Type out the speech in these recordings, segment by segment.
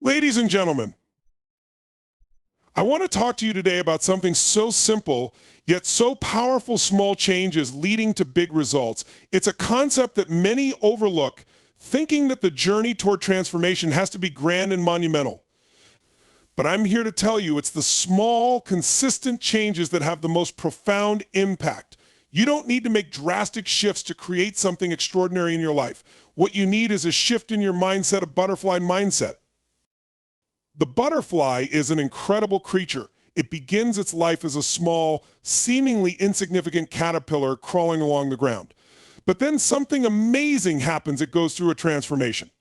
Ladies and gentlemen, I want to talk to you today about something so simple, yet so powerful. Small changes leading to big results. It's a concept that many overlook, thinking that the journey toward transformation has to be grand and monumental. But I'm here to tell you it's the small, consistent changes that have the most profound impact. You don't need to make drastic shifts to create something extraordinary in your life. What you need is a shift in your mindset, a butterfly mindset. The butterfly is an incredible creature. It begins its life as a small, seemingly insignificant caterpillar crawling along the ground. But then something amazing happens. It goes through a transformation.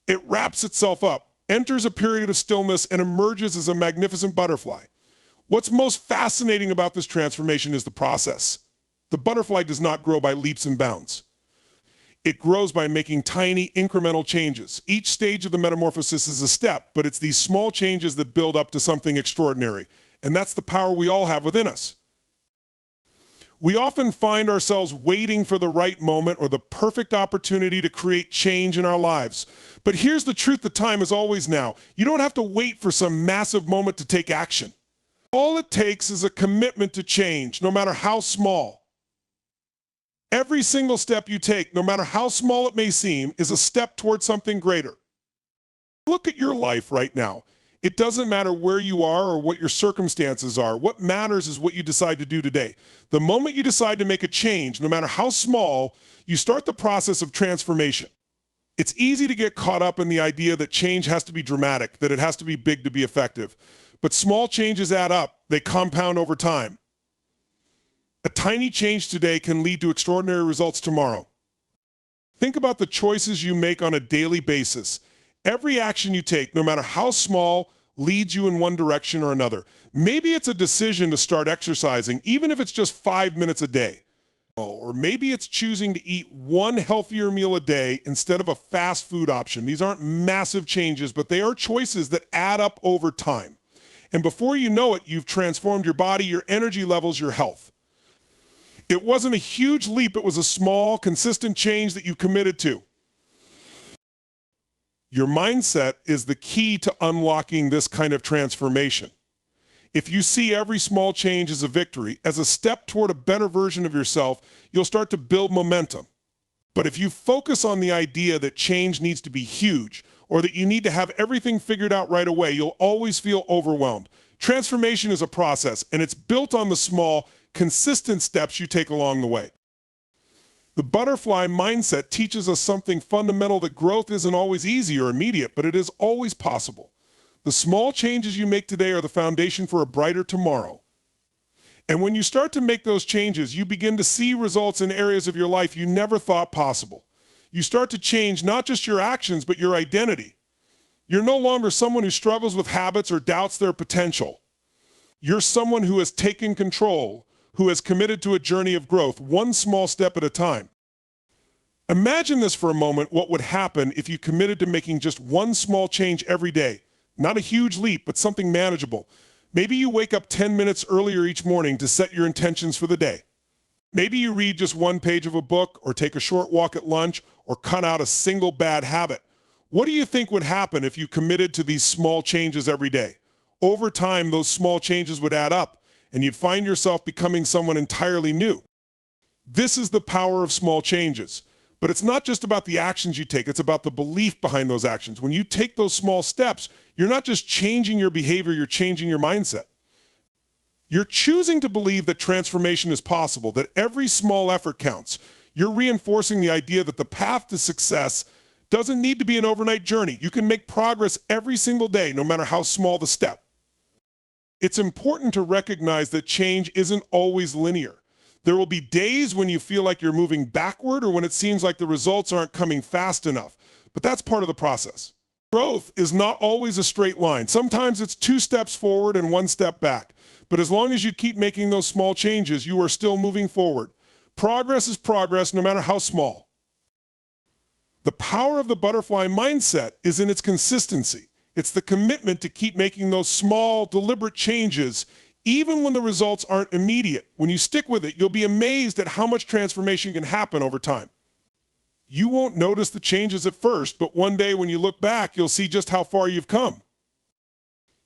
It wraps itself up, enters a period of stillness, and emerges as a magnificent butterfly. What's most fascinating about this transformation is the process. The butterfly does not grow by leaps and bounds. It grows by making tiny, incremental changes. Each stage of the metamorphosis is a step, but it's these small changes that build up to something extraordinary. And that's the power we all have within us. We often find ourselves waiting for the right moment or the perfect opportunity to create change in our lives. But here's the truth: the time is always now. You don't have to wait for some massive moment to take action. All it takes is a commitment to change, no matter how small. Every single step you take, no matter how small it may seem, is a step towards something greater. Look at your life right now. It doesn't matter where you are or what your circumstances are. What matters is what you decide to do today. The moment you decide to make a change, no matter how small, you start the process of transformation. It's easy to get caught up in the idea that change has to be dramatic, that it has to be big to be effective. But small changes add up. They compound over time. A tiny change today can lead to extraordinary results tomorrow. Think about the choices you make on a daily basis. Every action you take, no matter how small, leads you in one direction or another. Maybe it's a decision to start exercising, even if it's just 5 minutes a day. Or maybe it's choosing to eat one healthier meal a day instead of a fast food option. These aren't massive changes, but they are choices that add up over time. And before you know it, you've transformed your body, your energy levels, your health. It wasn't a huge leap. It was a small, consistent change that you committed to. Your mindset is the key to unlocking this kind of transformation. If you see every small change as a victory, as a step toward a better version of yourself, you'll start to build momentum. But if you focus on the idea that change needs to be huge, or that you need to have everything figured out right away, you'll always feel overwhelmed. Transformation is a process, and it's built on the small, consistent steps you take along the way. The butterfly mindset teaches us something fundamental: that growth isn't always easy or immediate, but it is always possible. The small changes you make today are the foundation for a brighter tomorrow. And when you start to make those changes, you begin to see results in areas of your life you never thought possible. You start to change not just your actions, but your identity. You're no longer someone who struggles with habits or doubts their potential. You're someone who has taken control, who has committed to a journey of growth, one small step at a time. Imagine this for a moment: what would happen if you committed to making just one small change every day? Not a huge leap, but something manageable. Maybe you wake up 10 minutes earlier each morning to set your intentions for the day. Maybe you read just one page of a book, or take a short walk at lunch, or cut out a single bad habit. What do you think would happen if you committed to these small changes every day? Over time, those small changes would add up, and you'd find yourself becoming someone entirely new. This is the power of small changes. But it's not just about the actions you take, it's about the belief behind those actions. When you take those small steps, you're not just changing your behavior, you're changing your mindset. You're choosing to believe that transformation is possible, that every small effort counts. You're reinforcing the idea that the path to success doesn't need to be an overnight journey. You can make progress every single day, no matter how small the step. It's important to recognize that change isn't always linear. There will be days when you feel like you're moving backward, or when it seems like the results aren't coming fast enough. But that's part of the process. Growth is not always a straight line. Sometimes it's 2 steps forward and 1 step back. But as long as you keep making those small changes, you are still moving forward. Progress is progress, no matter how small. The power of the butterfly mindset is in its consistency. It's the commitment to keep making those small, deliberate changes, even when the results aren't immediate. When you stick with it, you'll be amazed at how much transformation can happen over time. You won't notice the changes at first, but one day when you look back, you'll see just how far you've come.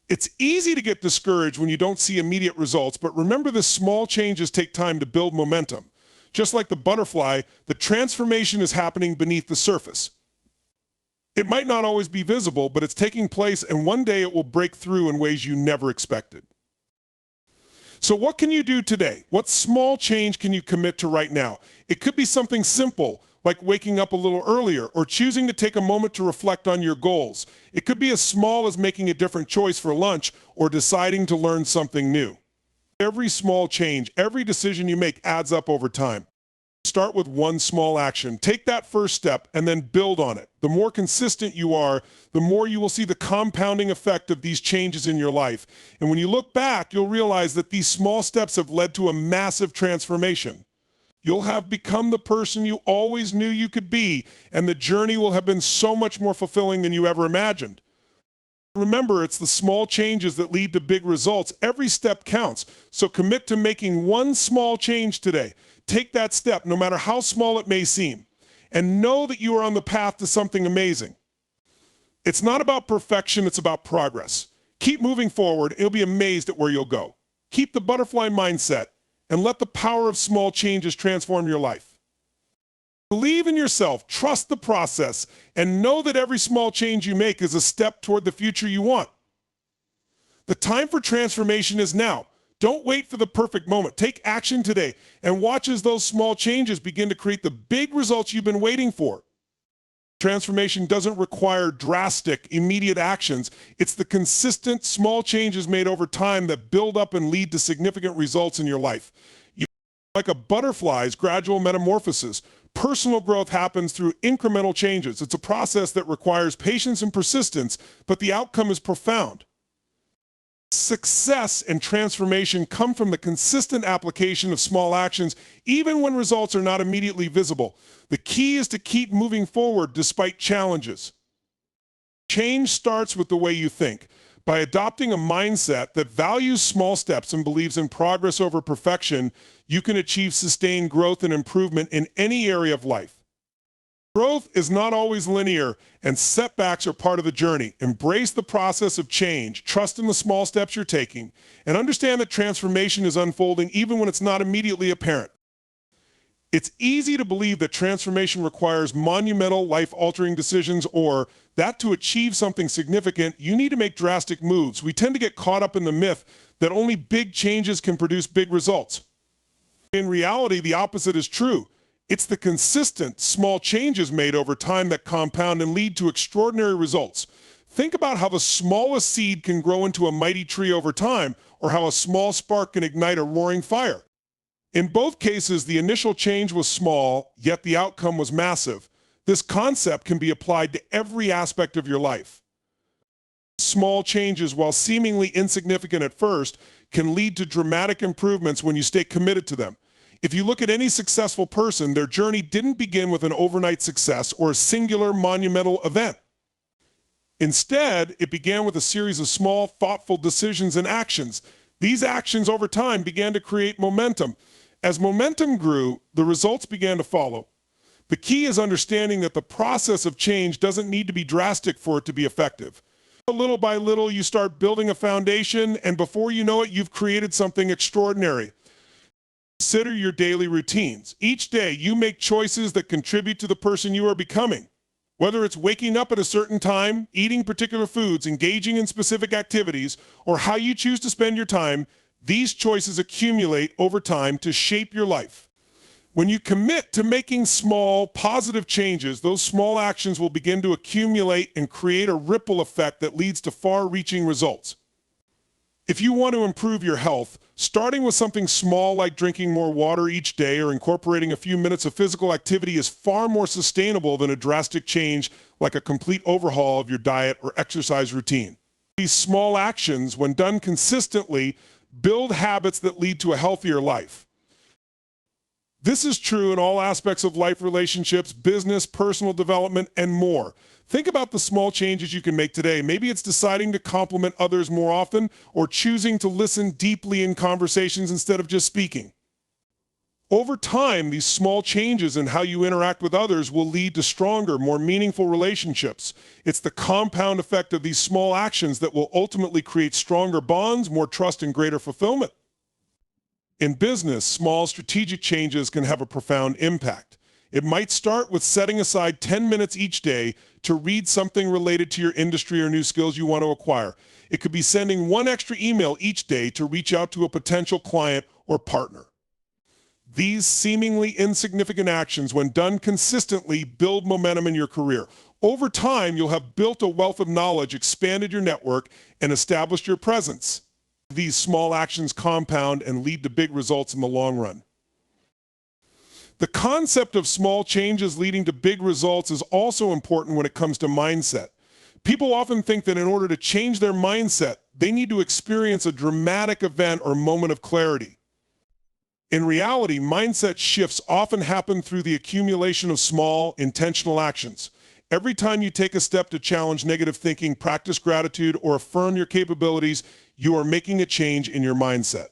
It's easy to get discouraged when you don't see immediate results, but remember the small changes take time to build momentum. Just like the butterfly, the transformation is happening beneath the surface. It might not always be visible, but it's taking place, and one day it will break through in ways you never expected. So what can you do today? What small change can you commit to right now? It could be something simple, like waking up a little earlier or choosing to take a moment to reflect on your goals. It could be as small as making a different choice for lunch or deciding to learn something new. Every small change, every decision you make adds up over time. Start with one small action. Take that first step and then build on it. The more consistent you are, the more you will see the compounding effect of these changes in your life. And when you look back, you'll realize that these small steps have led to a massive transformation. You'll have become the person you always knew you could be, and the journey will have been so much more fulfilling than you ever imagined. Remember, it's the small changes that lead to big results. Every step counts, so commit to making one small change today. Take that step, no matter how small it may seem, and know that you are on the path to something amazing. It's not about perfection, it's about progress. Keep moving forward, and you'll be amazed at where you'll go. Keep the butterfly mindset, and let the power of small changes transform your life. Believe in yourself, trust the process, and know that every small change you make is a step toward the future you want. The time for transformation is now. Don't wait for the perfect moment. Take action today and watch as those small changes begin to create the big results you've been waiting for. Transformation doesn't require drastic, immediate actions. It's the consistent, small changes made over time that build up and lead to significant results in your life. Like a butterfly's gradual metamorphosis, personal growth happens through incremental changes. It's a process that requires patience and persistence, but the outcome is profound. Success and transformation come from the consistent application of small actions, even when results are not immediately visible. The key is to keep moving forward despite challenges. Change starts with the way you think. By adopting a mindset that values small steps and believes in progress over perfection, you can achieve sustained growth and improvement in any area of life. Growth is not always linear, and setbacks are part of the journey. Embrace the process of change, trust in the small steps you're taking, and understand that transformation is unfolding even when it's not immediately apparent. It's easy to believe that transformation requires monumental, life-altering decisions, or that to achieve something significant, you need to make drastic moves. We tend to get caught up in the myth that only big changes can produce big results. In reality, the opposite is true. It's the consistent, small changes made over time that compound and lead to extraordinary results. Think about how the smallest seed can grow into a mighty tree over time, or how a small spark can ignite a roaring fire. In both cases, the initial change was small, yet the outcome was massive. This concept can be applied to every aspect of your life. Small changes, while seemingly insignificant at first, can lead to dramatic improvements when you stay committed to them. If you look at any successful person, their journey didn't begin with an overnight success or a singular monumental event. Instead, it began with a series of small, thoughtful decisions and actions. These actions over time began to create momentum. As momentum grew, the results began to follow. The key is understanding that the process of change doesn't need to be drastic for it to be effective. Little by little, you start building a foundation, and before you know it, you've created something extraordinary. Consider your daily routines. Each day, you make choices that contribute to the person you are becoming. Whether it's waking up at a certain time, eating particular foods, engaging in specific activities, or how you choose to spend your time, these choices accumulate over time to shape your life. When you commit to making small, positive changes, those small actions will begin to accumulate and create a ripple effect that leads to far-reaching results. If you want to improve your health, starting with something small like drinking more water each day or incorporating a few minutes of physical activity is far more sustainable than a drastic change like a complete overhaul of your diet or exercise routine. These small actions, when done consistently, build habits that lead to a healthier life. This is true in all aspects of life, relationships, business, personal development, and more. Think about the small changes you can make today. Maybe it's deciding to compliment others more often or choosing to listen deeply in conversations instead of just speaking. Over time, these small changes in how you interact with others will lead to stronger, more meaningful relationships. It's the compound effect of these small actions that will ultimately create stronger bonds, more trust, and greater fulfillment. In business, small strategic changes can have a profound impact. It might start with setting aside 10 minutes each day to read something related to your industry or new skills you want to acquire. It could be sending one extra email each day to reach out to a potential client or partner. These seemingly insignificant actions, when done consistently, build momentum in your career. Over time, you'll have built a wealth of knowledge, expanded your network, and established your presence. These small actions compound and lead to big results in the long run. The concept of small changes leading to big results is also important when it comes to mindset. People often think that in order to change their mindset, they need to experience a dramatic event or moment of clarity. In reality, mindset shifts often happen through the accumulation of small, intentional actions. Every time you take a step to challenge negative thinking, practice gratitude, or affirm your capabilities, you are making a change in your mindset.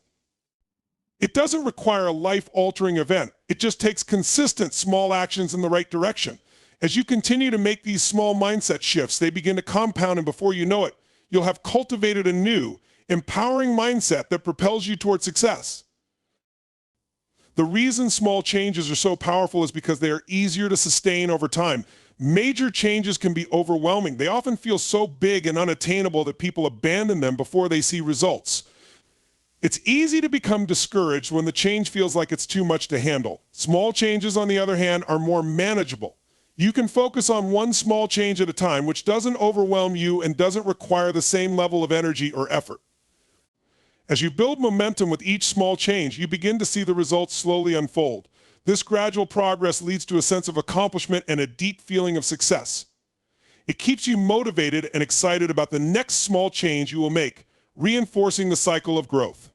It doesn't require a life-altering event. It just takes consistent small actions in the right direction. As you continue to make these small mindset shifts, they begin to compound, and before you know it, you'll have cultivated a new, empowering mindset that propels you toward success. The reason small changes are so powerful is because they are easier to sustain over time. Major changes can be overwhelming. They often feel so big and unattainable that people abandon them before they see results. It's easy to become discouraged when the change feels like it's too much to handle. Small changes, on the other hand, are more manageable. You can focus on one small change at a time, which doesn't overwhelm you and doesn't require the same level of energy or effort. As you build momentum with each small change, you begin to see the results slowly unfold. This gradual progress leads to a sense of accomplishment and a deep feeling of success. It keeps you motivated and excited about the next small change you will make, reinforcing the cycle of growth.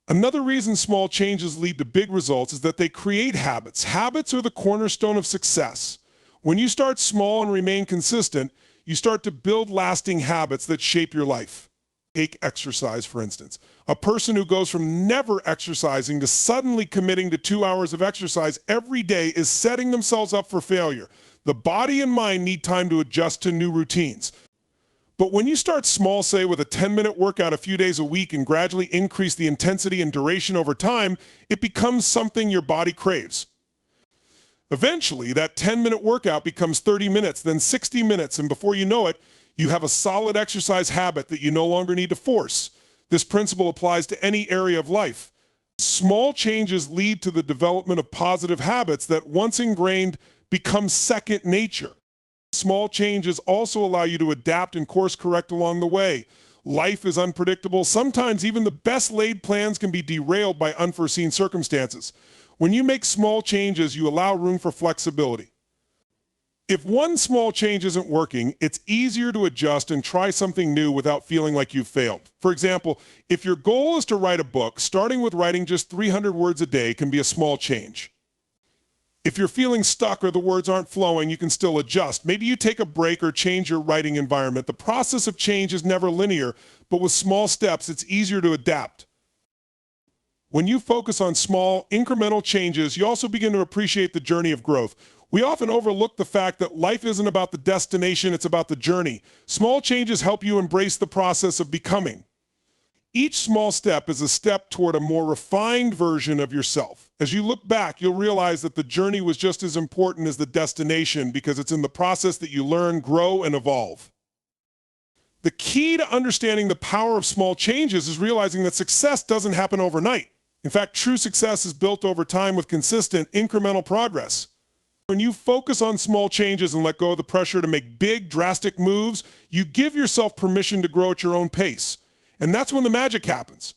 Another reason small changes lead to big results is that they create habits. Habits are the cornerstone of success. When you start small and remain consistent, you start to build lasting habits that shape your life. Take exercise, for instance. A person who goes from never exercising to suddenly committing to 2 hours of exercise every day is setting themselves up for failure. The body and mind need time to adjust to new routines. But when you start small, say with a 10-minute workout a few days a week, and gradually increase the intensity and duration over time, it becomes something your body craves. Eventually, that 10-minute workout becomes 30 minutes, then 60 minutes, and before you know it, you have a solid exercise habit that you no longer need to force. This principle applies to any area of life. Small changes lead to the development of positive habits that, once ingrained, become second nature. Small changes also allow you to adapt and course correct along the way. Life is unpredictable. Sometimes even the best laid plans can be derailed by unforeseen circumstances. When you make small changes, you allow room for flexibility. If one small change isn't working, it's easier to adjust and try something new without feeling like you've failed. For example, if your goal is to write a book, starting with writing just 300 words a day can be a small change. If you're feeling stuck or the words aren't flowing, you can still adjust. Maybe you take a break or change your writing environment. The process of change is never linear, but with small steps, it's easier to adapt. When you focus on small, incremental changes, you also begin to appreciate the journey of growth. We often overlook the fact that life isn't about the destination, it's about the journey. Small changes help you embrace the process of becoming. Each small step is a step toward a more refined version of yourself. As you look back, you'll realize that the journey was just as important as the destination because it's in the process that you learn, grow, and evolve. The key to understanding the power of small changes is realizing that success doesn't happen overnight. In fact, true success is built over time with consistent, incremental progress. When you focus on small changes and let go of the pressure to make big, drastic moves, you give yourself permission to grow at your own pace. And that's when the magic happens.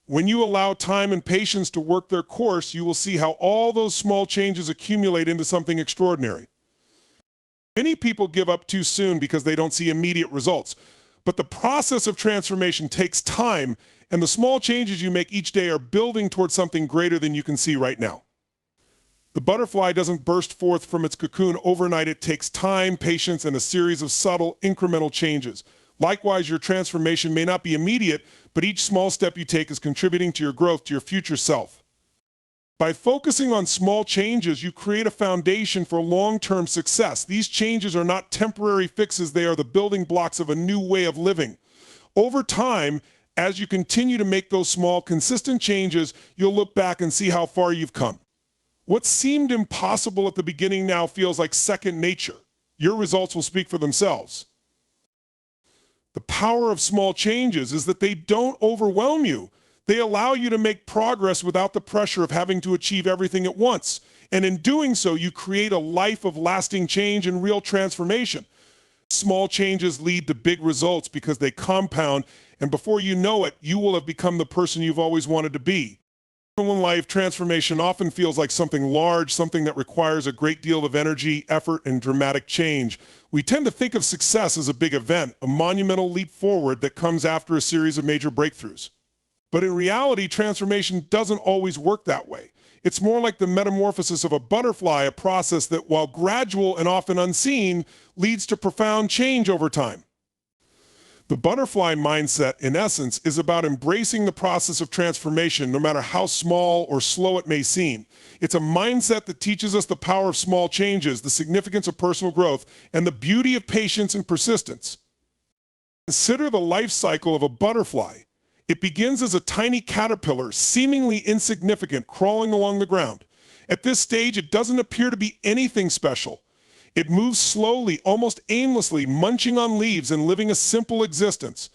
When you allow time and patience to work their course, you will see how all those small changes accumulate into something extraordinary. Many people give up too soon because they don't see immediate results. But the process of transformation takes time, and the small changes you make each day are building towards something greater than you can see right now. The butterfly doesn't burst forth from its cocoon overnight. It takes time, patience, and a series of subtle, incremental changes. Likewise, your transformation may not be immediate, but each small step you take is contributing to your growth, to your future self. By focusing on small changes, you create a foundation for long-term success. These changes are not temporary fixes, they are the building blocks of a new way of living. Over time, as you continue to make those small, consistent changes, you'll look back and see how far you've come. What seemed impossible at the beginning now feels like second nature. Your results will speak for themselves. The power of small changes is that they don't overwhelm you. They allow you to make progress without the pressure of having to achieve everything at once. And in doing so, you create a life of lasting change and real transformation. Small changes lead to big results because they compound, and before you know it, you will have become the person you've always wanted to be. In life, transformation often feels like something large, something that requires a great deal of energy, effort, and dramatic change. We tend to think of success as a big event, a monumental leap forward that comes after a series of major breakthroughs. But in reality, transformation doesn't always work that way. It's more like the metamorphosis of a butterfly, a process that, while gradual and often unseen, leads to profound change over time. The butterfly mindset, in essence, is about embracing the process of transformation, no matter how small or slow it may seem. It's a mindset that teaches us the power of small changes, the significance of personal growth, and the beauty of patience and persistence. Consider the life cycle of a butterfly. It begins as a tiny caterpillar, seemingly insignificant, crawling along the ground. At this stage, it doesn't appear to be anything special. It moves slowly, almost aimlessly, munching on leaves and living a simple existence.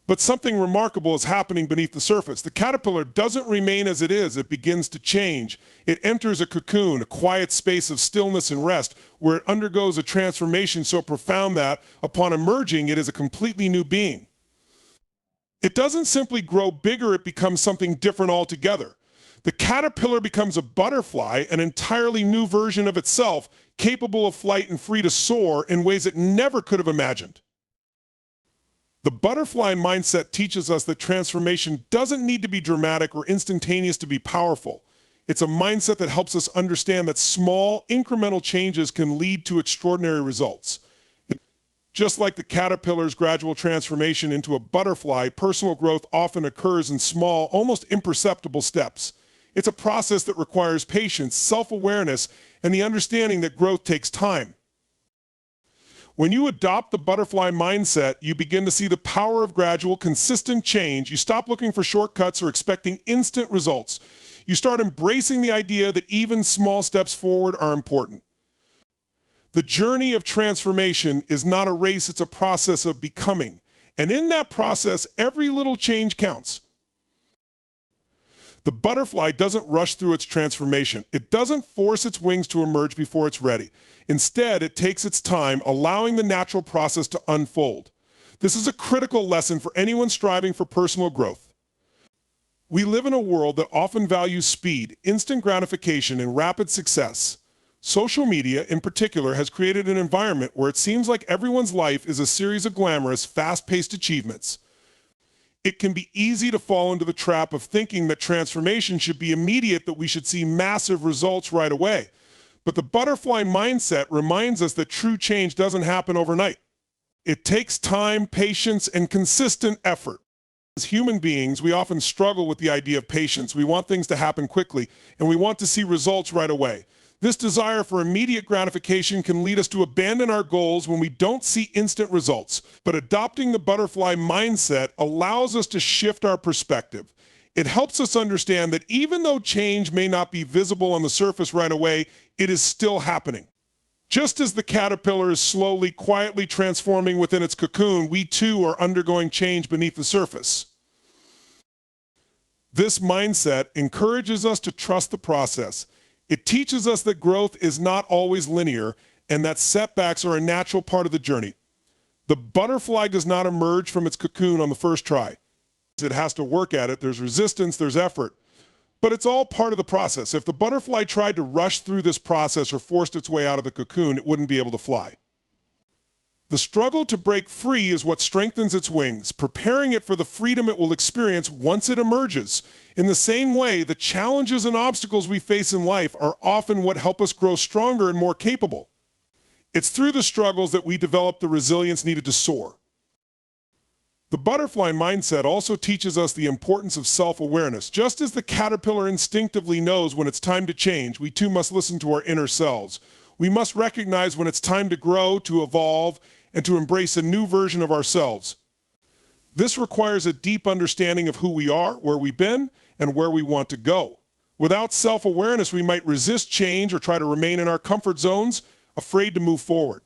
But something remarkable is happening beneath the surface. The caterpillar doesn't remain as it is. It begins to change. It enters a cocoon, a quiet space of stillness and rest, where it undergoes a transformation so profound that, upon emerging, it is a completely new being. It doesn't simply grow bigger, it becomes something different altogether. The caterpillar becomes a butterfly, an entirely new version of itself, capable of flight and free to soar in ways it never could have imagined. The butterfly mindset teaches us that transformation doesn't need to be dramatic or instantaneous to be powerful. It's a mindset that helps us understand that small, incremental changes can lead to extraordinary results. Just like the caterpillar's gradual transformation into a butterfly, personal growth often occurs in small, almost imperceptible steps. It's a process that requires patience, self-awareness, and the understanding that growth takes time. When you adopt the butterfly mindset, you begin to see the power of gradual, consistent change. You stop looking for shortcuts or expecting instant results. You start embracing the idea that even small steps forward are important. The journey of transformation is not a race, it's a process of becoming. And in that process, every little change counts. The butterfly doesn't rush through its transformation. It doesn't force its wings to emerge before it's ready. Instead, it takes its time, allowing the natural process to unfold. This is a critical lesson for anyone striving for personal growth. We live in a world that often values speed, instant gratification, and rapid success. Social media, in particular, has created an environment where it seems like everyone's life is a series of glamorous, fast-paced achievements. It can be easy to fall into the trap of thinking that transformation should be immediate, that we should see massive results right away. But the butterfly mindset reminds us that true change doesn't happen overnight. It takes time, patience, and consistent effort. As human beings, we often struggle with the idea of patience. We want things to happen quickly, and we want to see results right away. This desire for immediate gratification can lead us to abandon our goals when we don't see instant results. But adopting the butterfly mindset allows us to shift our perspective. It helps us understand that even though change may not be visible on the surface right away, it is still happening. Just as the caterpillar is slowly, quietly transforming within its cocoon, we too are undergoing change beneath the surface. This mindset encourages us to trust the process. It teaches us that growth is not always linear and that setbacks are a natural part of the journey. The butterfly does not emerge from its cocoon on the first try. It has to work at it. There's resistance, there's effort. But it's all part of the process. If the butterfly tried to rush through this process or forced its way out of the cocoon, it wouldn't be able to fly. The struggle to break free is what strengthens its wings, preparing it for the freedom it will experience once it emerges. In the same way, the challenges and obstacles we face in life are often what help us grow stronger and more capable. It's through the struggles that we develop the resilience needed to soar. The butterfly mindset also teaches us the importance of self-awareness. Just as the caterpillar instinctively knows when it's time to change, we too must listen to our inner selves. We must recognize when it's time to grow, to evolve, and to embrace a new version of ourselves. This requires a deep understanding of who we are, where we've been, and where we want to go. Without self-awareness, we might resist change or try to remain in our comfort zones, afraid to move forward.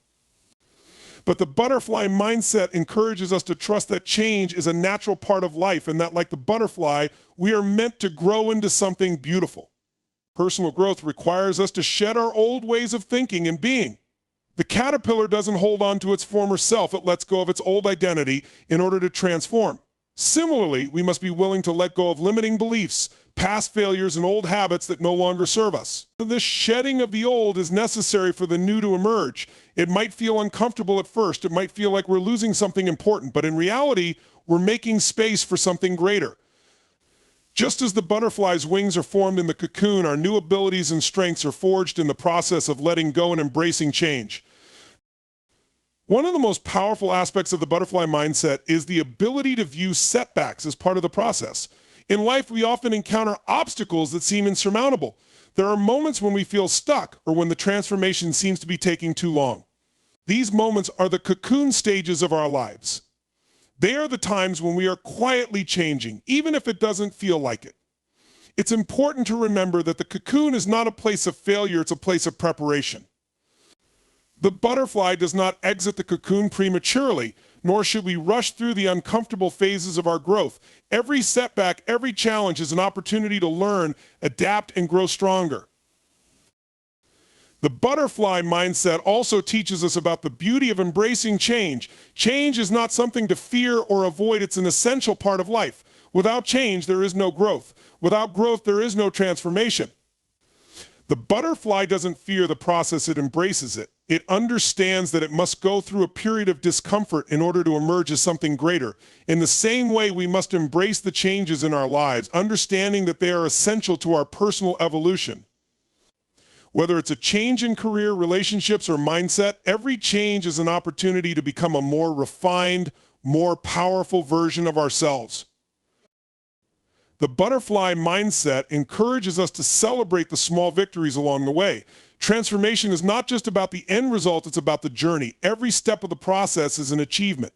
But the butterfly mindset encourages us to trust that change is a natural part of life and that, like the butterfly, we are meant to grow into something beautiful. Personal growth requires us to shed our old ways of thinking and being. The caterpillar doesn't hold on to its former self. It lets go of its old identity in order to transform. Similarly, we must be willing to let go of limiting beliefs, past failures, and old habits that no longer serve us. This shedding of the old is necessary for the new to emerge. It might feel uncomfortable at first. It might feel like we're losing something important, but in reality, we're making space for something greater. Just as the butterfly's wings are formed in the cocoon, our new abilities and strengths are forged in the process of letting go and embracing change. One of the most powerful aspects of the butterfly mindset is the ability to view setbacks as part of the process. In life, we often encounter obstacles that seem insurmountable. There are moments when we feel stuck or when the transformation seems to be taking too long. These moments are the cocoon stages of our lives. They are the times when we are quietly changing, even if it doesn't feel like it. It's important to remember that the cocoon is not a place of failure, it's a place of preparation. The butterfly does not exit the cocoon prematurely, nor should we rush through the uncomfortable phases of our growth. Every setback, every challenge is an opportunity to learn, adapt, and grow stronger. The butterfly mindset also teaches us about the beauty of embracing change. Change is not something to fear or avoid, it's an essential part of life. Without change, there is no growth. Without growth, there is no transformation. The butterfly doesn't fear the process, it embraces it. It understands that it must go through a period of discomfort in order to emerge as something greater. In the same way, we must embrace the changes in our lives, understanding that they are essential to our personal evolution. Whether it's a change in career, relationships, or mindset, every change is an opportunity to become a more refined, more powerful version of ourselves. The butterfly mindset encourages us to celebrate the small victories along the way. Transformation is not just about the end result, it's about the journey. Every step of the process is an achievement.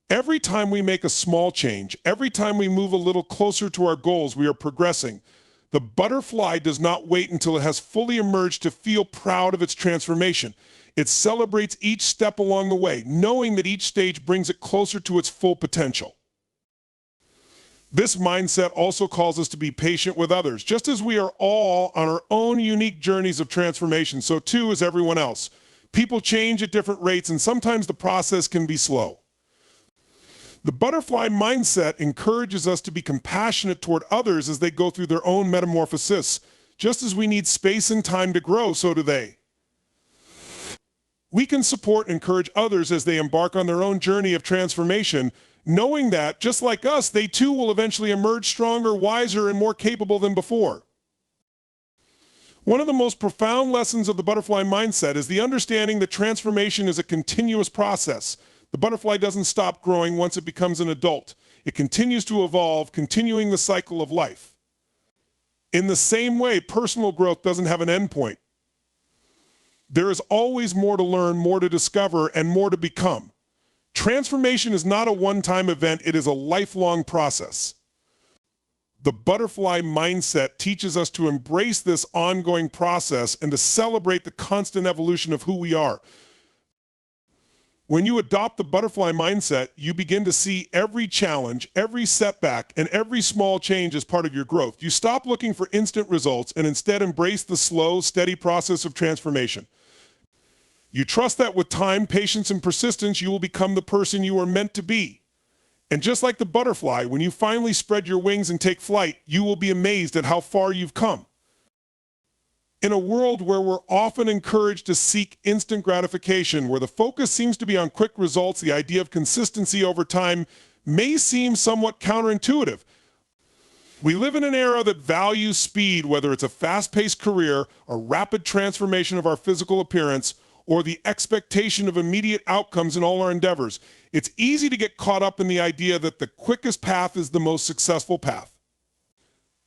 Every time we make a small change, every time we move a little closer to our goals, we are progressing. The butterfly does not wait until it has fully emerged to feel proud of its transformation. It celebrates each step along the way, knowing that each stage brings it closer to its full potential. This mindset also calls us to be patient with others. Just as we are all on our own unique journeys of transformation, so too is everyone else. People change at different rates, and sometimes the process can be slow. The butterfly mindset encourages us to be compassionate toward others as they go through their own metamorphosis. Just as we need space and time to grow, so do they. We can support and encourage others as they embark on their own journey of transformation, knowing that, just like us, they too will eventually emerge stronger, wiser, and more capable than before. One of the most profound lessons of the butterfly mindset is the understanding that transformation is a continuous process. The butterfly doesn't stop growing once it becomes an adult. It continues to evolve, continuing the cycle of life. In the same way, personal growth doesn't have an end point. There is always more to learn, more to discover, and more to become. Transformation is not a one-time event, it is a lifelong process. The butterfly mindset teaches us to embrace this ongoing process and to celebrate the constant evolution of who we are. When you adopt the butterfly mindset, you begin to see every challenge, every setback, and every small change as part of your growth. You stop looking for instant results and instead embrace the slow, steady process of transformation. You trust that with time, patience, and persistence, you will become the person you are meant to be. And just like the butterfly, when you finally spread your wings and take flight, you will be amazed at how far you've come. In a world where we're often encouraged to seek instant gratification, where the focus seems to be on quick results, the idea of consistency over time may seem somewhat counterintuitive. We live in an era that values speed, whether it's a fast-paced career, a rapid transformation of our physical appearance, or the expectation of immediate outcomes in all our endeavors. It's easy to get caught up in the idea that the quickest path is the most successful path.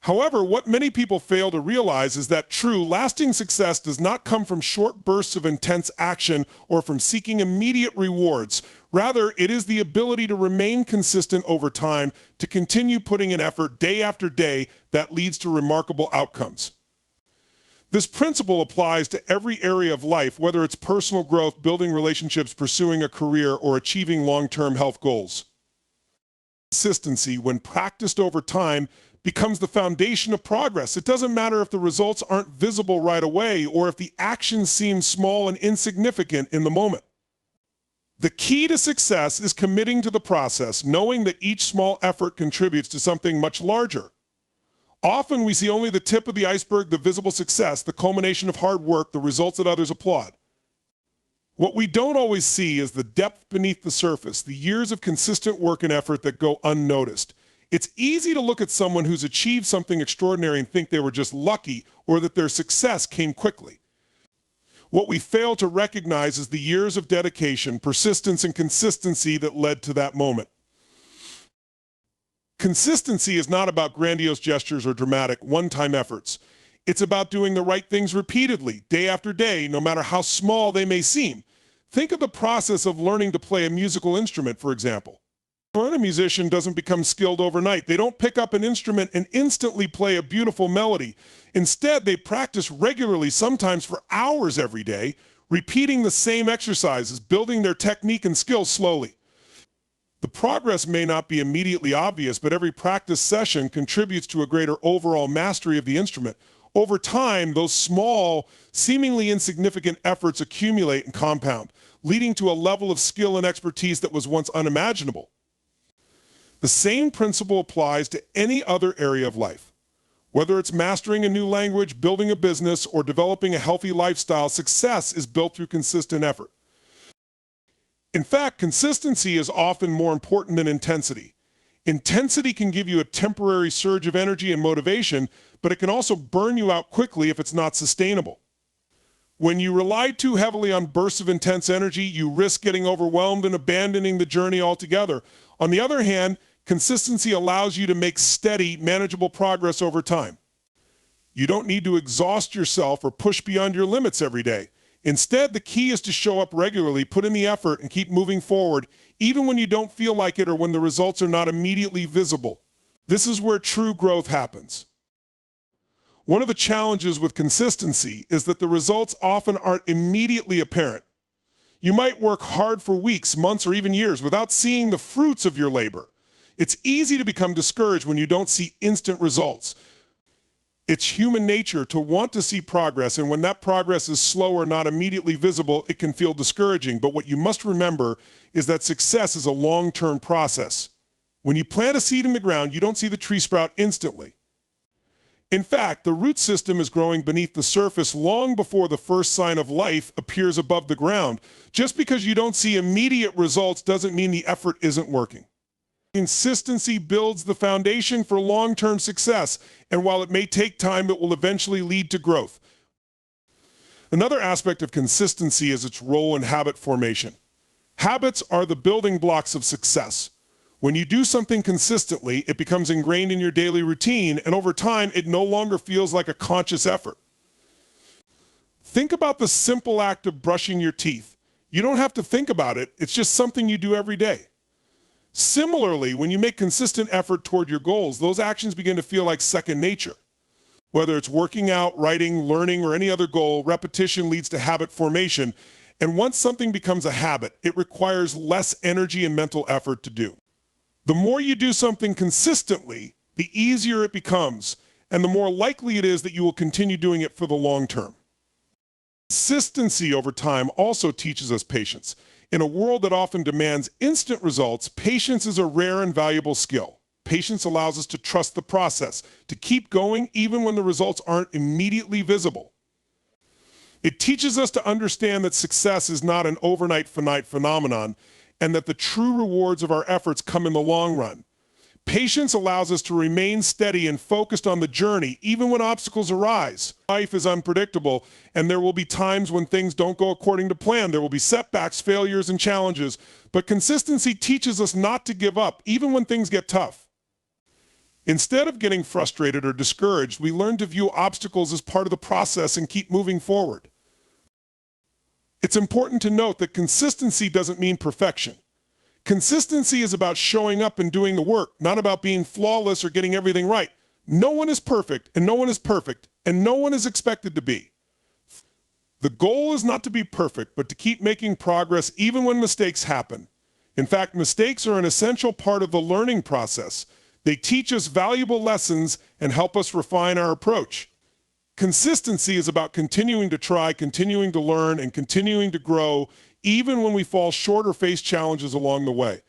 However, what many people fail to realize is that true, lasting success does not come from short bursts of intense action or from seeking immediate rewards. Rather, it is the ability to remain consistent over time, to continue putting in effort day after day that leads to remarkable outcomes. This principle applies to every area of life, whether it's personal growth, building relationships, pursuing a career, or achieving long-term health goals. Consistency, when practiced over time, becomes the foundation of progress. It doesn't matter if the results aren't visible right away or if the action seems small and insignificant in the moment. The key to success is committing to the process, knowing that each small effort contributes to something much larger. Often we see only the tip of the iceberg, the visible success, the culmination of hard work, the results that others applaud. What we don't always see is the depth beneath the surface, the years of consistent work and effort that go unnoticed. It's easy to look at someone who's achieved something extraordinary and think they were just lucky or that their success came quickly. What we fail to recognize is the years of dedication, persistence, and consistency that led to that moment. Consistency is not about grandiose gestures or dramatic one-time efforts. It's about doing the right things repeatedly, day after day, no matter how small they may seem. Think of the process of learning to play a musical instrument, for example. A musician doesn't become skilled overnight. They don't pick up an instrument and instantly play a beautiful melody. Instead, they practice regularly, sometimes for hours every day, repeating the same exercises, building their technique and skills slowly. The progress may not be immediately obvious, but every practice session contributes to a greater overall mastery of the instrument. Over time, those small, seemingly insignificant efforts accumulate and compound, leading to a level of skill and expertise that was once unimaginable. The same principle applies to any other area of life. Whether it's mastering a new language, building a business, or developing a healthy lifestyle, success is built through consistent effort. In fact, consistency is often more important than intensity. Intensity can give you a temporary surge of energy and motivation, but it can also burn you out quickly if it's not sustainable. When you rely too heavily on bursts of intense energy, you risk getting overwhelmed and abandoning the journey altogether. On the other hand, consistency allows you to make steady, manageable progress over time. You don't need to exhaust yourself or push beyond your limits every day. Instead, the key is to show up regularly, put in the effort, and keep moving forward, even when you don't feel like it or when the results are not immediately visible. This is where true growth happens. One of the challenges with consistency is that the results often aren't immediately apparent. You might work hard for weeks, months, or even years without seeing the fruits of your labor. It's easy to become discouraged when you don't see instant results. It's human nature to want to see progress, and when that progress is slow or not immediately visible, it can feel discouraging. But what you must remember is that success is a long-term process. When you plant a seed in the ground, you don't see the tree sprout instantly. In fact, the root system is growing beneath the surface long before the first sign of life appears above the ground. Just because you don't see immediate results doesn't mean the effort isn't working. Consistency builds the foundation for long-term success, and while it may take time, it will eventually lead to growth. Another aspect of consistency is its role in habit formation. Habits are the building blocks of success. When you do something consistently, it becomes ingrained in your daily routine, and over time, it no longer feels like a conscious effort. Think about the simple act of brushing your teeth. You don't have to think about it, it's just something you do every day. Similarly, when you make consistent effort toward your goals, those actions begin to feel like second nature. Whether it's working out, writing, learning, or any other goal, repetition leads to habit formation, and once something becomes a habit, it requires less energy and mental effort to do. The more you do something consistently, the easier it becomes, and the more likely it is that you will continue doing it for the long term. Consistency over time also teaches us patience. In a world that often demands instant results, patience is a rare and valuable skill. Patience allows us to trust the process, to keep going even when the results aren't immediately visible. It teaches us to understand that success is not an overnight finite phenomenon, and that the true rewards of our efforts come in the long run. Patience allows us to remain steady and focused on the journey, even when obstacles arise. Life is unpredictable, and there will be times when things don't go according to plan. There will be setbacks, failures, and challenges. But consistency teaches us not to give up, even when things get tough. Instead of getting frustrated or discouraged, we learn to view obstacles as part of the process and keep moving forward. It's important to note that consistency doesn't mean perfection. Consistency is about showing up and doing the work, not about being flawless or getting everything right. No one is perfect, and no one is perfect, and no one is expected to be. The goal is not to be perfect, but to keep making progress even when mistakes happen. In fact, mistakes are an essential part of the learning process. They teach us valuable lessons and help us refine our approach. Consistency is about continuing to try, continuing to learn, and continuing to grow, even when we fall short or face challenges along the way.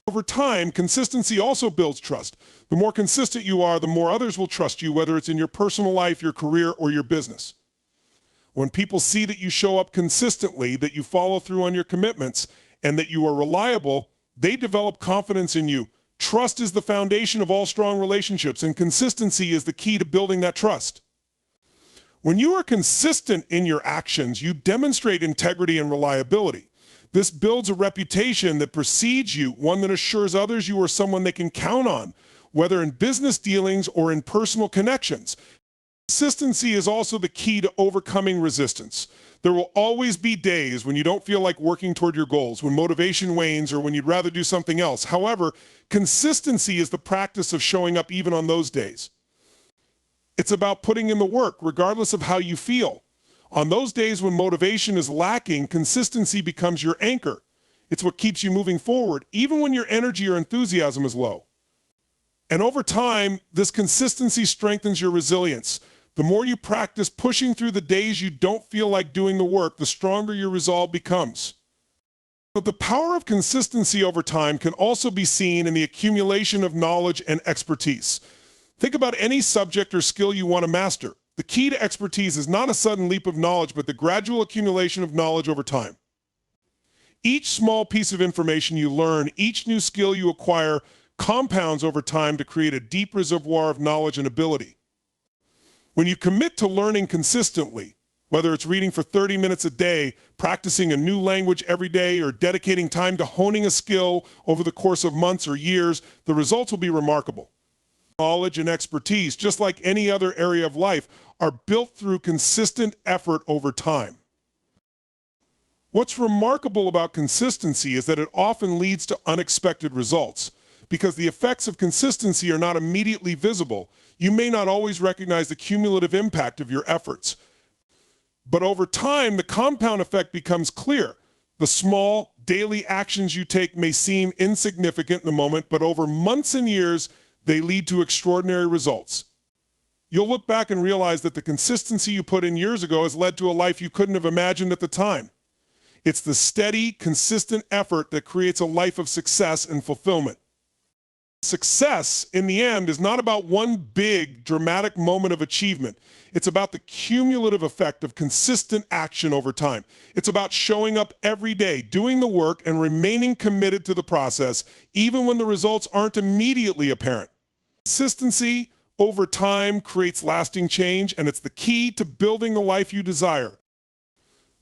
Over time, consistency also builds trust. The more consistent you are, the more others will trust you, whether it's in your personal life, your career, or your business. When people see that you show up consistently, that you follow through on your commitments, and that you are reliable, they develop confidence in you. Trust is the foundation of all strong relationships, and consistency is the key to building that trust. When you are consistent in your actions, you demonstrate integrity and reliability. This builds a reputation that precedes you, one that assures others you are someone they can count on, whether in business dealings or in personal connections. Consistency is also the key to overcoming resistance. There will always be days when you don't feel like working toward your goals, when motivation wanes, or when you'd rather do something else. However, consistency is the practice of showing up even on those days. It's about putting in the work, regardless of how you feel. On those days when motivation is lacking, consistency becomes your anchor. It's what keeps you moving forward, even when your energy or enthusiasm is low. And over time, this consistency strengthens your resilience. The more you practice pushing through the days you don't feel like doing the work, the stronger your resolve becomes. But the power of consistency over time can also be seen in the accumulation of knowledge and expertise. Think about any subject or skill you want to master. The key to expertise is not a sudden leap of knowledge, but the gradual accumulation of knowledge over time. Each small piece of information you learn, each new skill you acquire, compounds over time to create a deep reservoir of knowledge and ability. When you commit to learning consistently, whether it's reading for 30 minutes a day, practicing a new language every day, or dedicating time to honing a skill over the course of months or years, the results will be remarkable. Knowledge and expertise, just like any other area of life, are built through consistent effort over time. What's remarkable about consistency is that it often leads to unexpected results. Because the effects of consistency are not immediately visible, you may not always recognize the cumulative impact of your efforts. But over time, the compound effect becomes clear. The small, daily actions you take may seem insignificant in the moment, but over months and years, they lead to extraordinary results. You'll look back and realize that the consistency you put in years ago has led to a life you couldn't have imagined at the time. It's the steady, consistent effort that creates a life of success and fulfillment. Success, in the end, is not about one big, dramatic moment of achievement. It's about the cumulative effect of consistent action over time. It's about showing up every day, doing the work, and remaining committed to the process, even when the results aren't immediately apparent. Consistency over time creates lasting change, and it's the key to building the life you desire.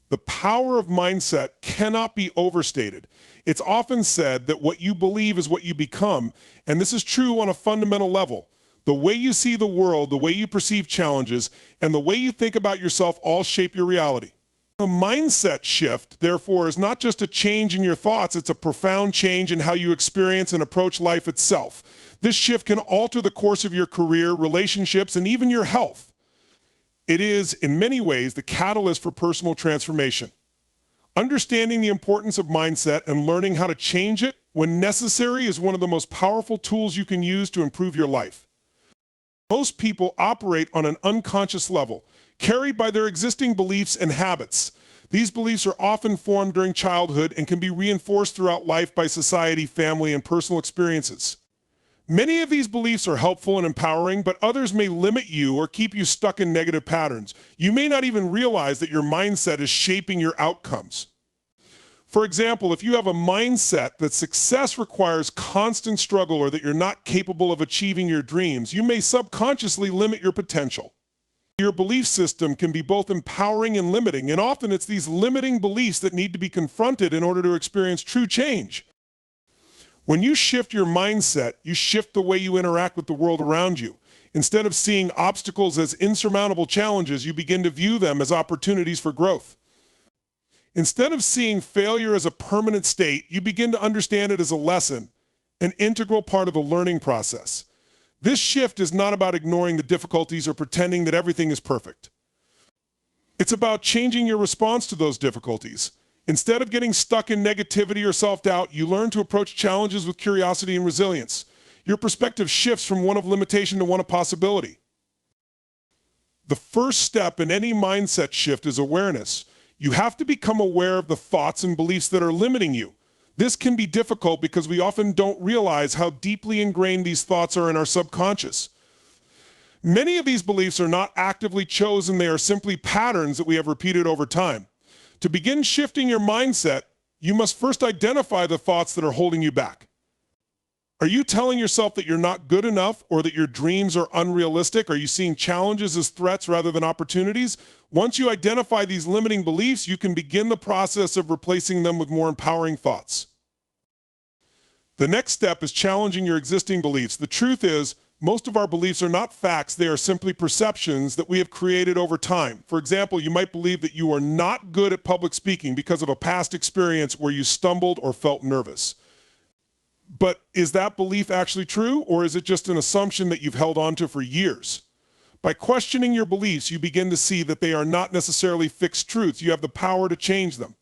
The power of mindset cannot be overstated. It's often said that what you believe is what you become, and this is true on a fundamental level. The way you see the world, the way you perceive challenges, and the way you think about yourself all shape your reality. A mindset shift, therefore, is not just a change in your thoughts, it's a profound change in how you experience and approach life itself. This shift can alter the course of your career, relationships, and even your health. It is, in many ways, the catalyst for personal transformation. Understanding the importance of mindset and learning how to change it when necessary is one of the most powerful tools you can use to improve your life. Most people operate on an unconscious level, carried by their existing beliefs and habits. These beliefs are often formed during childhood and can be reinforced throughout life by society, family, and personal experiences. Many of these beliefs are helpful and empowering, but others may limit you or keep you stuck in negative patterns. You may not even realize that your mindset is shaping your outcomes. For example, if you have a mindset that success requires constant struggle or that you're not capable of achieving your dreams, you may subconsciously limit your potential. Your belief system can be both empowering and limiting, and often it's these limiting beliefs that need to be confronted in order to experience true change. When you shift your mindset, you shift the way you interact with the world around you. Instead of seeing obstacles as insurmountable challenges, you begin to view them as opportunities for growth. Instead of seeing failure as a permanent state, you begin to understand it as a lesson, an integral part of the learning process. This shift is not about ignoring the difficulties or pretending that everything is perfect. It's about changing your response to those difficulties. Instead of getting stuck in negativity or self-doubt, you learn to approach challenges with curiosity and resilience. Your perspective shifts from one of limitation to one of possibility. The first step in any mindset shift is awareness. You have to become aware of the thoughts and beliefs that are limiting you. This can be difficult because we often don't realize how deeply ingrained these thoughts are in our subconscious. Many of these beliefs are not actively chosen, they are simply patterns that we have repeated over time. To begin shifting your mindset, you must first identify the thoughts that are holding you back. Are you telling yourself that you're not good enough or that your dreams are unrealistic? Are you seeing challenges as threats rather than opportunities? Once you identify these limiting beliefs, you can begin the process of replacing them with more empowering thoughts. The next step is challenging your existing beliefs. The truth is, most of our beliefs are not facts, they are simply perceptions that we have created over time. For example, you might believe that you are not good at public speaking because of a past experience where you stumbled or felt nervous. But is that belief actually true, or is it just an assumption that you've held on to for years? By questioning your beliefs, you begin to see that they are not necessarily fixed truths. You have the power to change them.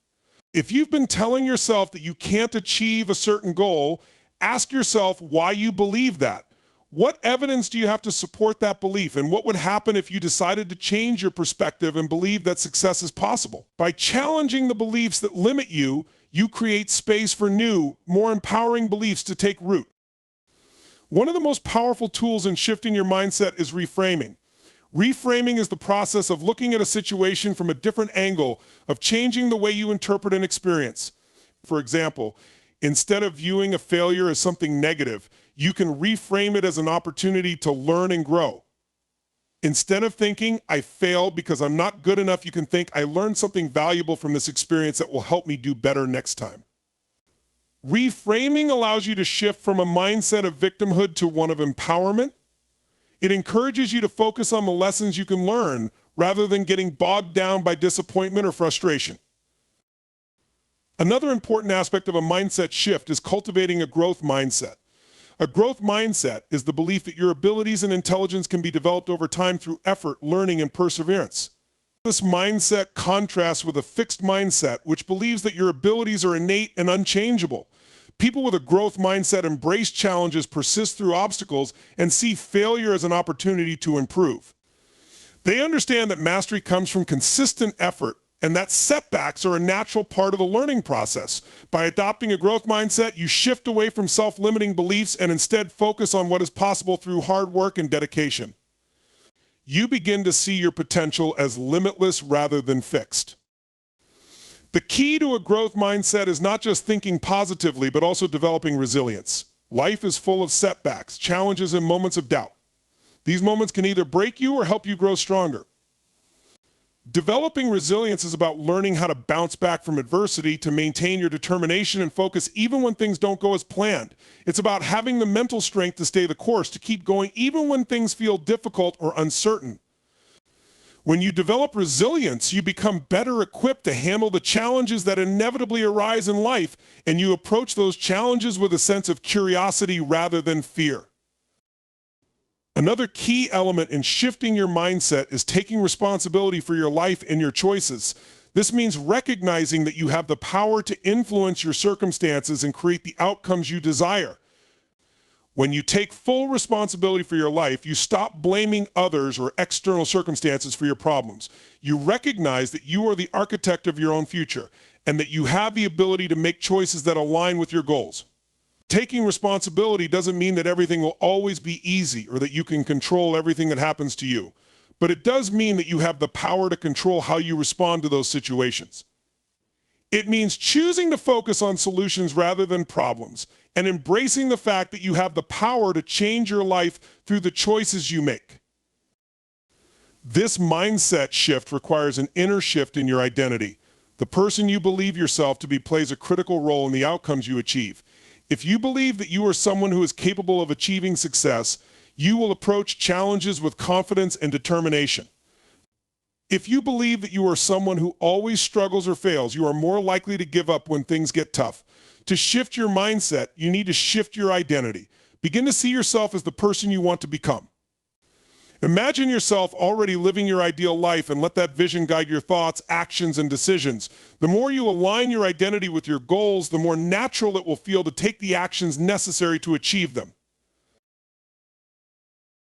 If you've been telling yourself that you can't achieve a certain goal, ask yourself why you believe that. What evidence do you have to support that belief, and what would happen if you decided to change your perspective and believe that success is possible? By challenging the beliefs that limit you, you create space for new, more empowering beliefs to take root. One of the most powerful tools in shifting your mindset is reframing. Reframing is the process of looking at a situation from a different angle, of changing the way you interpret an experience. For example, instead of viewing a failure as something negative, you can reframe it as an opportunity to learn and grow. Instead of thinking, I failed because I'm not good enough, you can think, I learned something valuable from this experience that will help me do better next time. Reframing allows you to shift from a mindset of victimhood to one of empowerment. It encourages you to focus on the lessons you can learn rather than getting bogged down by disappointment or frustration. Another important aspect of a mindset shift is cultivating a growth mindset. A growth mindset is the belief that your abilities and intelligence can be developed over time through effort, learning, and perseverance. This mindset contrasts with a fixed mindset, which believes that your abilities are innate and unchangeable. People with a growth mindset embrace challenges, persist through obstacles, and see failure as an opportunity to improve. They understand that mastery comes from consistent effort, and that setbacks are a natural part of the learning process. By adopting a growth mindset, you shift away from self-limiting beliefs and instead focus on what is possible through hard work and dedication. You begin to see your potential as limitless rather than fixed. The key to a growth mindset is not just thinking positively, but also developing resilience. Life is full of setbacks, challenges, and moments of doubt. These moments can either break you or help you grow stronger. Developing resilience is about learning how to bounce back from adversity, to maintain your determination and focus even when things don't go as planned. It's about having the mental strength to stay the course, to keep going even when things feel difficult or uncertain. When you develop resilience, you become better equipped to handle the challenges that inevitably arise in life, and you approach those challenges with a sense of curiosity rather than fear. Another key element in shifting your mindset is taking responsibility for your life and your choices. This means recognizing that you have the power to influence your circumstances and create the outcomes you desire. When you take full responsibility for your life, you stop blaming others or external circumstances for your problems. You recognize that you are the architect of your own future and that you have the ability to make choices that align with your goals. Taking responsibility doesn't mean that everything will always be easy or that you can control everything that happens to you, but it does mean that you have the power to control how you respond to those situations. It means choosing to focus on solutions rather than problems and embracing the fact that you have the power to change your life through the choices you make. This mindset shift requires an inner shift in your identity. The person you believe yourself to be plays a critical role in the outcomes you achieve. If you believe that you are someone who is capable of achieving success, you will approach challenges with confidence and determination. If you believe that you are someone who always struggles or fails, you are more likely to give up when things get tough. To shift your mindset, you need to shift your identity. Begin to see yourself as the person you want to become. Imagine yourself already living your ideal life and let that vision guide your thoughts, actions, and decisions. The more you align your identity with your goals, the more natural it will feel to take the actions necessary to achieve them.